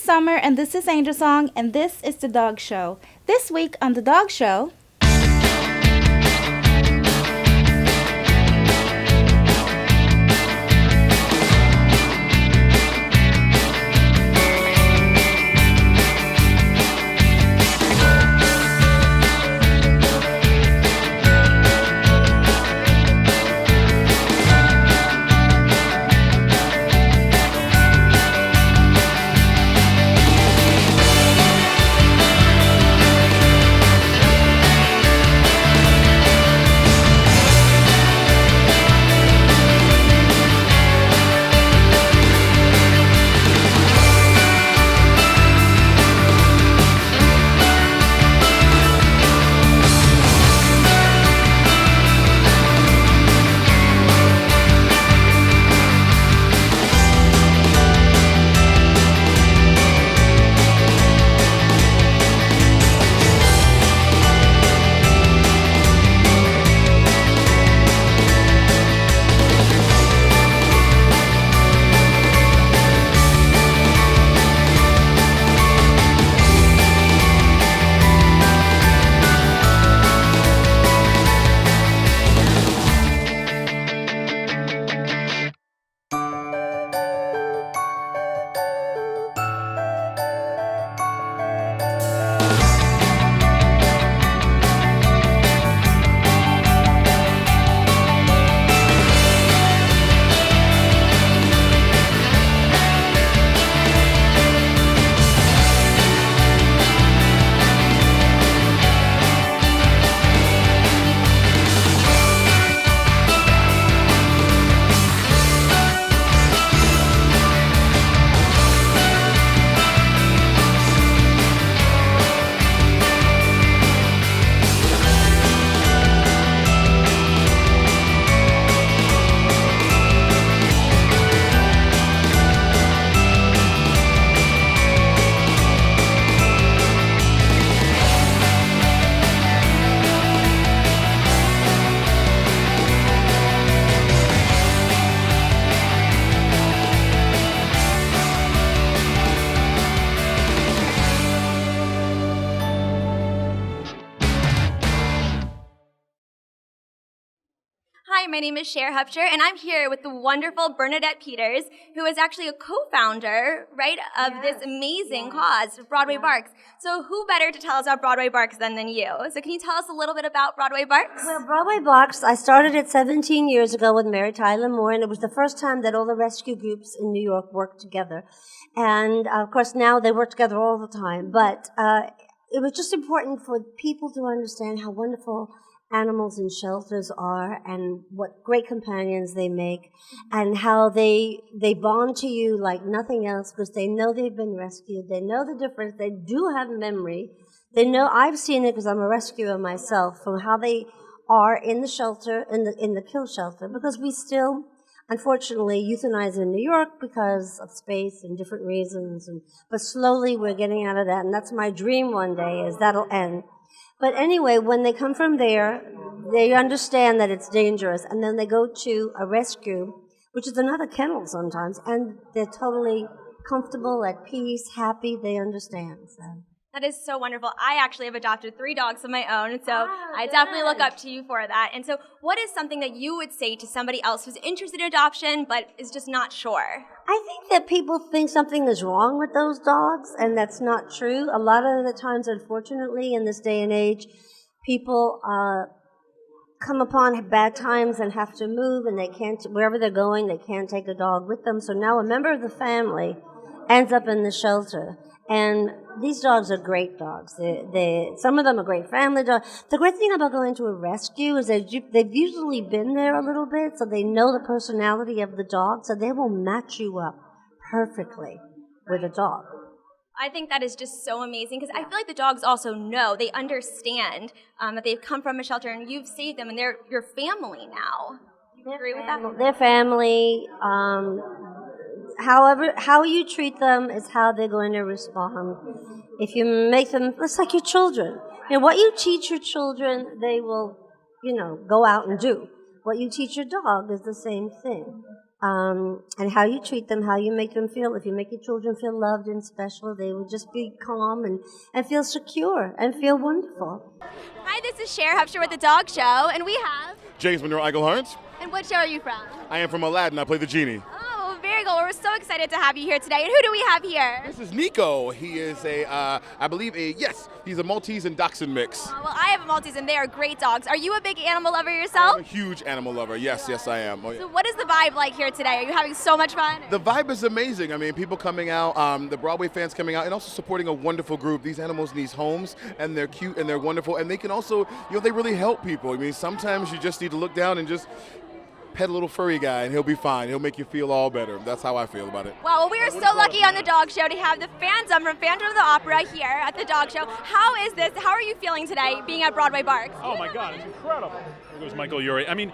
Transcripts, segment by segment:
Summer, and this is Angel Song, and this is The Dog Show. This week on The Dog Show... Hi, my name is Cher Hupcher, and I'm here with the wonderful Bernadette Peters, who is actually a co-founder, right, of this amazing cause, Broadway Barks. So who better to tell us about Broadway Barks than you? So can you tell us a little bit about Broadway Barks? Well, Broadway Barks, I started it 17 years ago with Mary Tyler Moore, and it was the first time that all the rescue groups in New York worked together. And, of course, now they work together all the time. But it was just important for people to understand how wonderful animals in shelters are and what great companions they make and how they bond to you like nothing else because they know they've been rescued. They know the difference. They do have memory. They know, I've seen it because I'm a rescuer myself, from how they are in the shelter, in the kill shelter, because we still, unfortunately, euthanize in New York because of space and different reasons. But slowly we're getting out of that, and that's my dream one day, is that'll end. But anyway, when they come from there, they understand that it's dangerous, and then they go to a rescue, which is another kennel sometimes, and they're totally comfortable, at peace, happy, they understand. So. That is so wonderful. I actually have adopted 3 dogs of my own, so I definitely look up to you for that. And so what is something that you would say to somebody else who's interested in adoption but is just not sure? I think that people think something is wrong with those dogs, and that's not true. A lot of the times, unfortunately, in this day and age, people come upon bad times and have to move, and they can't, wherever they're going, they can't take a dog with them. So now a member of the family ends up in the shelter. And these dogs are great dogs. Some of them are great family dogs. The great thing about going to a rescue is that they've usually been there a little bit, so they know the personality of the dog, so they will match you up perfectly with a dog. I think that is just so amazing because I feel like the dogs also know, they understand that they've come from a shelter and you've saved them and they're your family now. Do you agree with that? Their family. However, how you treat them is how they're going to respond. If you make them, it's like your children. You know, what you teach your children, they will, go out and do. What you teach your dog is the same thing. and how you treat them, how you make them feel. If you make your children feel loved and special, they will just be calm and feel secure and feel wonderful. Hi, this is Cher Hupster with The Dog Show, and we have... James Monroe Eichelhart. And what show are you from? I am from Aladdin. I play the genie. Oh, very cool. We're so excited to have you here today. And who do we have here? This is Nico. He is he's a Maltese and Dachshund mix. Well, I have a Maltese, and they are great dogs. Are you a big animal lover yourself? I'm a huge animal lover. Yes, I am. Oh, yeah. So what is the vibe like here today? Are you having so much fun? The vibe is amazing. I mean, people coming out, the Broadway fans coming out, and also supporting a wonderful group. These animals need homes, and they're cute, and they're wonderful, and they can also, they really help people. I mean, sometimes you just need to look down and just pet a little furry guy, and he'll be fine. He'll make you feel all better. That's how I feel about it. Wow, well, we are so lucky on The Dog Show to have the Phantom from Phantom of the Opera here at The Dog Show. How is this? How are you feeling today being at Broadway Barks? Oh my God, it's incredible. There goes Michael Urie. I mean,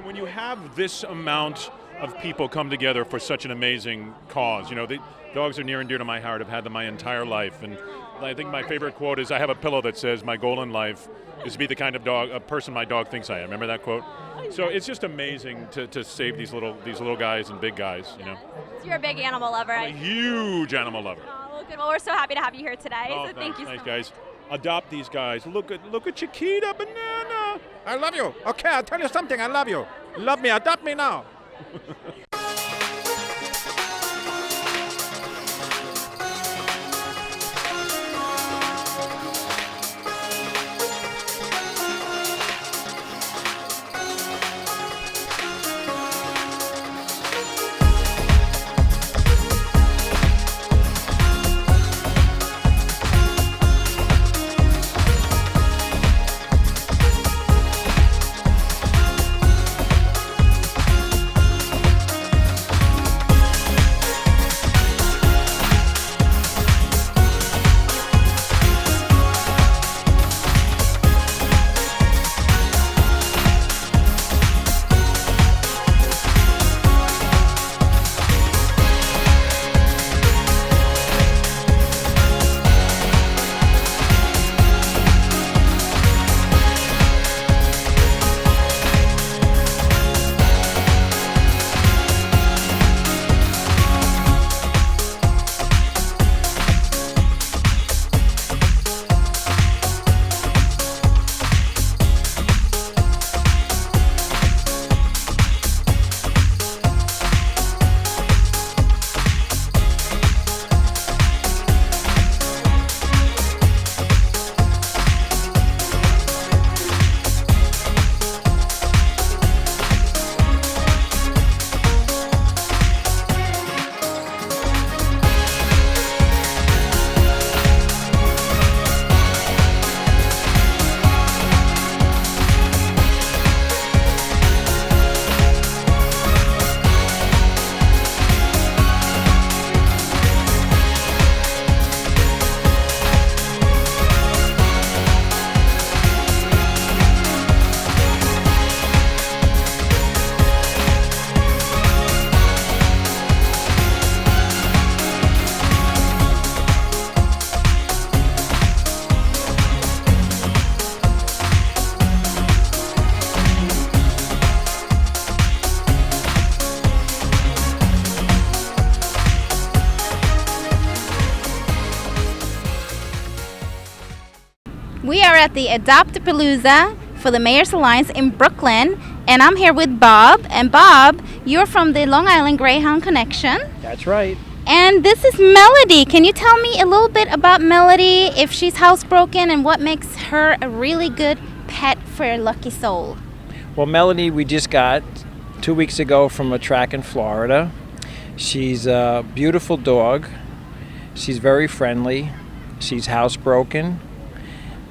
when you have this amount of people come together for such an amazing cause, the dogs are near and dear to my heart. I've had them my entire life, and I think my favorite quote is, I have a pillow that says, my goal in life is to be the kind of person my dog thinks I am. Remember that quote? So it's just amazing to save these little guys and big guys, So you're a big animal lover. I'm a huge animal lover. Oh, well, good. Well, we're so happy to have you here today. Oh, so thank you so nice much. guys. Adopt these guys. Look at Chiquita, Banana. I love you. Okay, I'll tell you something. I love you. Love me. Adopt me now. We are at the Adoptapalooza for the Mayor's Alliance in Brooklyn, and I'm here with Bob. And Bob, you're from the Long Island Greyhound Connection. That's right. And this is Melody. Can you tell me a little bit about Melody, if she's housebroken, and what makes her a really good pet for a lucky soul? Well, Melody, we just got 2 weeks ago from a track in Florida. She's a beautiful dog. She's very friendly. She's housebroken,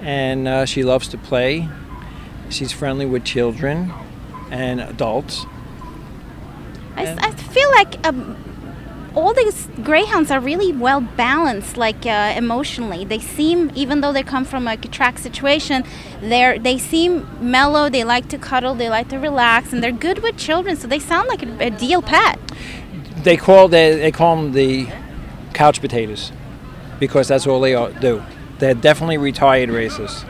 and she loves to play. She's friendly with children and adults. I feel like all these greyhounds are really well balanced, like emotionally. They seem, even though they come from like a track situation, they seem mellow. They like to cuddle. They like to relax, and they're good with children. So they sound like a ideal pet. They call them the couch potatoes because that's all they do. They're definitely retired racers.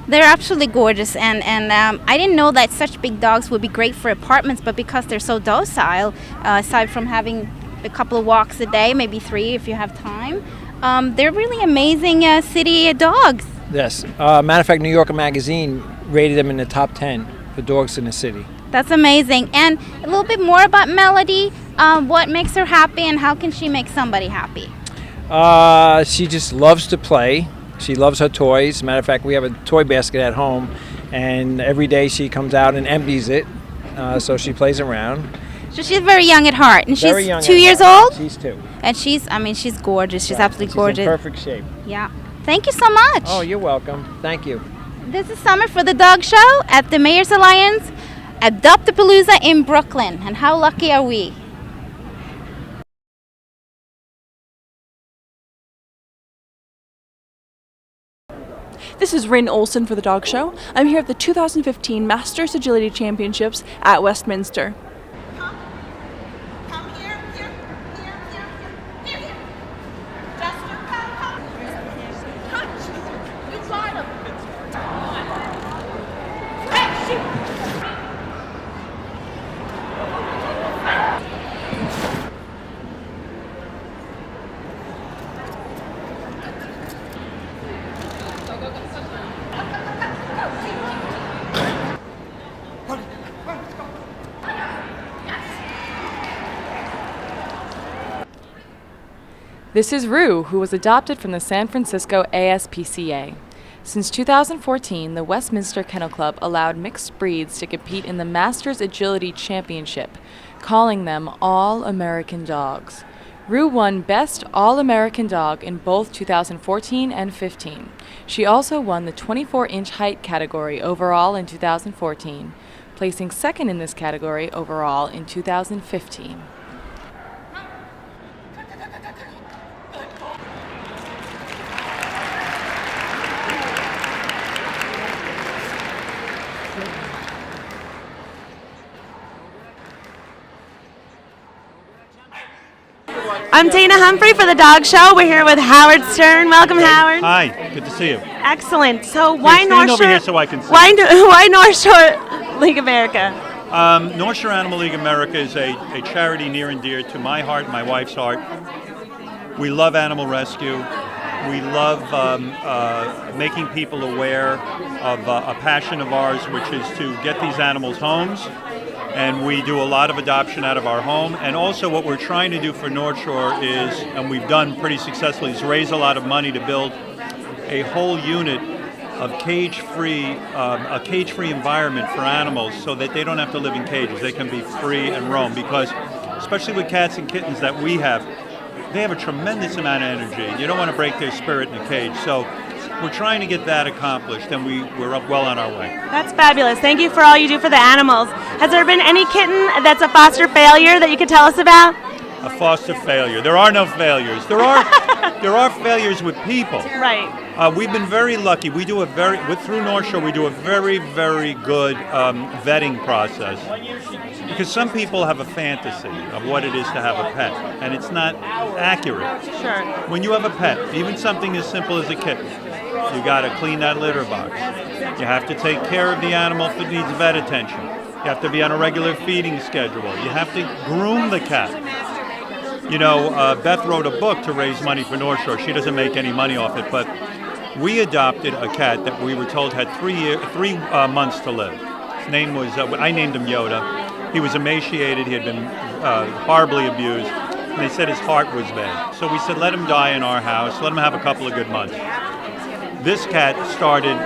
They're absolutely gorgeous, and I didn't know that such big dogs would be great for apartments, but because they're so docile, aside from having a couple of walks a day, maybe 3 if you have time, they're really amazing city dogs. Yes. Matter of fact, New Yorker Magazine rated them in the top 10 for dogs in the city. That's amazing. And a little bit more about Melody. What makes her happy, and how can she make somebody happy? She just loves to play. She loves her toys. Matter of fact, we have a toy basket at home, and every day she comes out and empties it, so she plays around. So she's very young at heart, and she's 2 years old? She's 2. And she's gorgeous. She's absolutely gorgeous. She's in perfect shape. Yeah. Thank you so much. Oh, you're welcome. Thank you. This is Summer for the Dog Show at the Mayor's Alliance, Adoptapalooza in Brooklyn. And how lucky are we? This is Rin Olson for The Dog Show. I'm here at the 2015 Masters Agility Championships at Westminster. This is Rue, who was adopted from the San Francisco ASPCA. Since 2014, the Westminster Kennel Club allowed mixed breeds to compete in the Masters Agility Championship, calling them All-American Dogs. Rue won Best All-American Dog in both 2014 and 15. She also won the 24-inch height category overall in 2014, placing second in this category overall in 2015. I'm Dana Humphrey for The Dog Show. We're here with Howard Stern. Welcome, Howard. Hi, good to see you. Excellent. So why Stand North over Shore? here so I can see. Why North Shore League America? North Shore Animal League America is a charity near and dear to my heart and my wife's heart. We love animal rescue. We love making people aware of a passion of ours, which is to get these animals homes. And we do a lot of adoption out of our home. And also what we're trying to do for North Shore is, and we've done pretty successfully, is raise a lot of money to build a whole unit of cage-free, a cage-free environment for animals so that they don't have to live in cages. They can be free and roam, because especially with cats and kittens that we have, they have a tremendous amount of energy. You don't want to break their spirit in a cage. So we're trying to get that accomplished, and we're up well on our way. That's fabulous. Thank you for all you do for the animals. Has there been any kitten that's a foster failure that you could tell us about? A foster failure. There are no failures. There are failures with people. Right. We've been very lucky. We do through North Shore, we do a very, very good vetting process. Because some people have a fantasy of what it is to have a pet, and it's not accurate. Sure. When you have a pet, even something as simple as a kitten, you got to clean that litter box. You have to take care of the animal if it needs vet attention. You have to be on a regular feeding schedule. You have to groom the cat. You know, Beth wrote a book to raise money for North Shore. She doesn't make any money off it, but we adopted a cat that we were told had 3 months to live. His name was, I named him Yoda. He was emaciated. He had been horribly abused. And they said his heart was bad. So we said, let him die in our house. Let him have a couple of good months. This cat started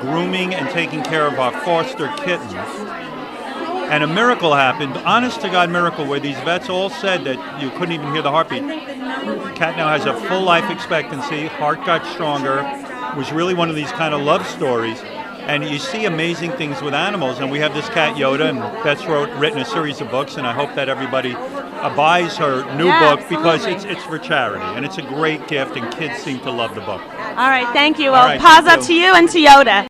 grooming and taking care of our foster kittens. And a miracle happened, honest to God miracle, where these vets all said that you couldn't even hear the heartbeat. The cat now has a full life expectancy, heart got stronger, was really one of these kind of love stories. And you see amazing things with animals, and we have this cat Yoda, and Beth's written a series of books, and I hope that everybody buys her new book, because it's for charity, and it's a great gift, and kids seem to love the book. All right, thank you. Well, right, paws up to you and to Yoda.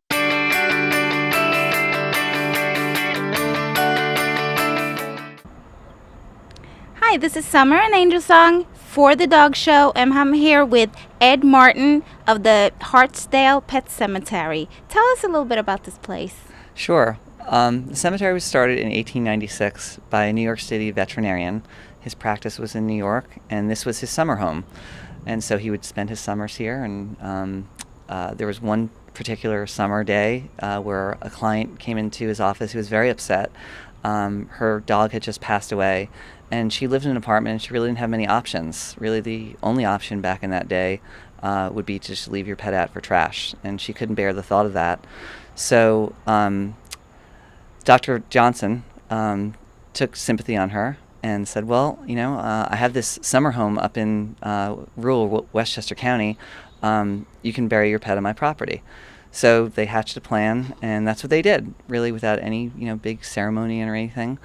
Hi, this is Summer and Angel Song for the dog show, and I'm here with Ed Martin of the Hartsdale Pet Cemetery. Tell us a little bit about this place. Sure. The cemetery was started in 1896 by a New York City veterinarian. His practice was in New York, and this was his summer home. And so he would spend his summers here, and there was one particular summer day where a client came into his office who was very upset. Her dog had just passed away, and she lived in an apartment, and she really didn't have many options. Really, the only option back in that day would be to just leave your pet out for trash, and she couldn't bear the thought of that. So Dr. Johnson took sympathy on her and said, well, I have this summer home up in rural Westchester County. You can bury your pet on my property. So they hatched a plan, and that's what they did, really without any big ceremony or anything.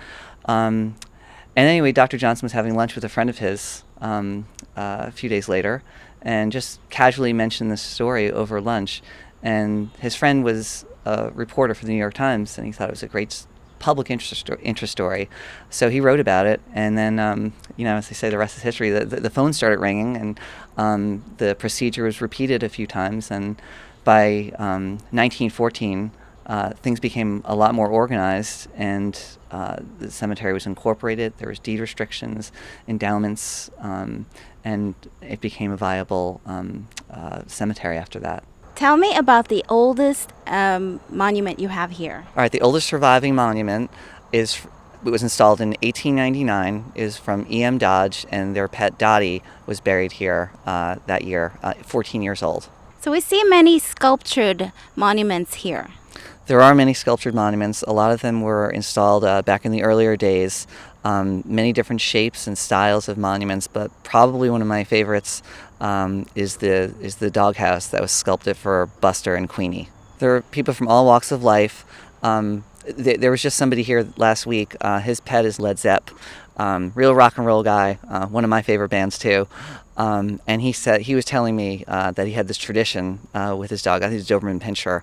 And anyway, Dr. Johnson was having lunch with a friend of his a few days later, and just casually mentioned this story over lunch. And his friend was a reporter for the New York Times, and he thought it was a great public interest story. So he wrote about it, and then, as they say, the rest is history. The phone started ringing, and the procedure was repeated a few times, and by 1914, things became a lot more organized, and the cemetery was incorporated. There was deed restrictions, endowments, and it became a viable cemetery after that. Tell me about the oldest monument you have here. All right, the oldest surviving monument it was installed in 1899, is from E.M. Dodge, and their pet Dottie was buried here that year, 14 years old. So we see many sculptured monuments here. There are many sculptured monuments. A lot of them were installed back in the earlier days. Many different shapes and styles of monuments, but probably one of my favorites is the doghouse that was sculpted for Buster and Queenie. There are people from all walks of life. There was just somebody here last week. His pet is Led Zepp, real rock and roll guy. One of my favorite bands too. And he was telling me that he had this tradition with his dog. I think it's Doberman Pinscher,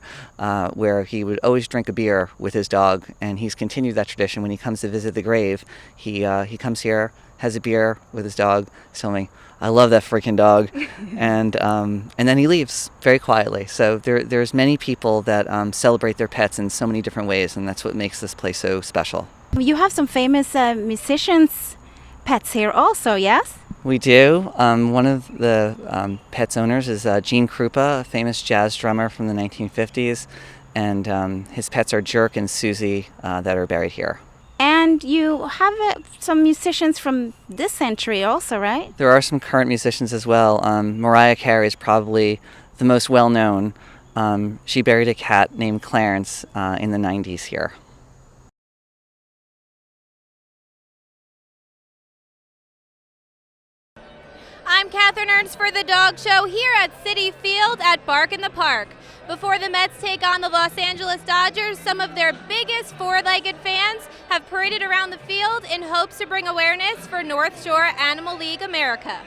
where he would always drink a beer with his dog, and he's continued that tradition. When he comes to visit the grave, he comes here, has a beer with his dog. He's telling me, "I love that freaking dog," and then he leaves very quietly. So there's many people that celebrate their pets in so many different ways, and that's what makes this place so special. You have some famous musicians' pets here also, yes? We do. One of the pet's owners is Gene Krupa, a famous jazz drummer from the 1950s, and his pets are Jerk and Susie that are buried here. And you have some musicians from this century also, right? There are some current musicians as well. Mariah Carey is probably the most well-known. She buried a cat named Clarence in the 90s here. I'm Catherine Ernst for the Dog Show here at Citi Field at Bark in the Park. Before the Mets take on the Los Angeles Dodgers, some of their biggest four-legged fans have paraded around the field in hopes to bring awareness for North Shore Animal League America.